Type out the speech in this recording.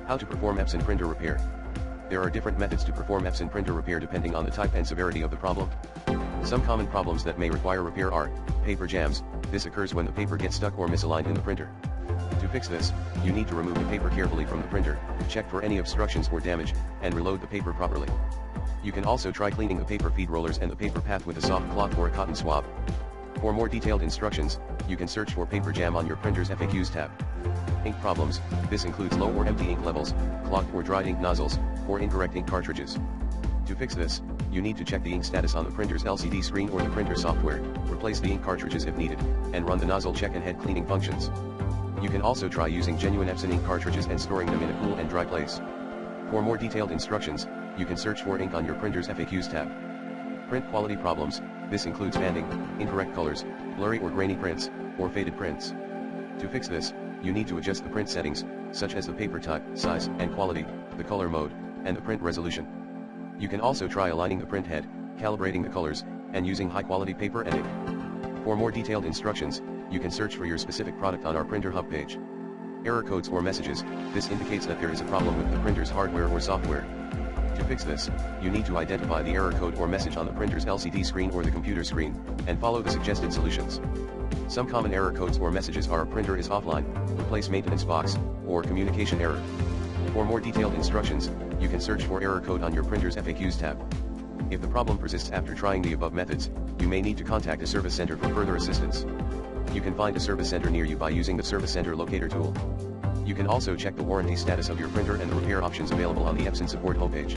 How to perform Epson printer repair. There are different methods to perform Epson printer repair depending on the type and severity of the problem. Some common problems that may require repair are paper jams. This occurs when the paper gets stuck or misaligned in the printer. To fix this, you need to remove the paper carefully from the printer, check for any obstructions or damage, and reload the paper properly. You can also try cleaning the paper feed rollers and the paper path with a soft cloth or a cotton swab. For more detailed instructions, you can search for paper jam on your printer's FAQs tab. Ink problems. This includes low or empty ink levels, clogged or dried ink nozzles, or incorrect ink cartridges. To fix this, you need to check the ink status on the printer's LCD screen or the printer software, replace the ink cartridges if needed, and run the nozzle check and head cleaning functions. You can also try using genuine Epson ink cartridges and storing them in a cool and dry place. For more detailed instructions, you can search for ink on your printer's FAQs tab. Print quality problems. This includes banding, incorrect colors, blurry or grainy prints, or faded prints. To fix this, you need to adjust the print settings, such as the paper type, size, and quality, the color mode, and the print resolution. You can also try aligning the print head, calibrating the colors, and using high-quality paper and ink. For more detailed instructions, you can search for your specific product on our Printer Hub page. Error codes or messages. This indicates that there is a problem with the printer's hardware or software. To fix this, you need to identify the error code or message on the printer's LCD screen or the computer screen, and follow the suggested solutions. Some common error codes or messages are printer is offline, replace maintenance box, or communication error. For more detailed instructions, you can search for error code on your printer's FAQs tab. If the problem persists after trying the above methods, you may need to contact a service center for further assistance. You can find a service center near you by using the Service Center Locator tool. You can also check the warranty status of your printer and the repair options available on the Epson support homepage.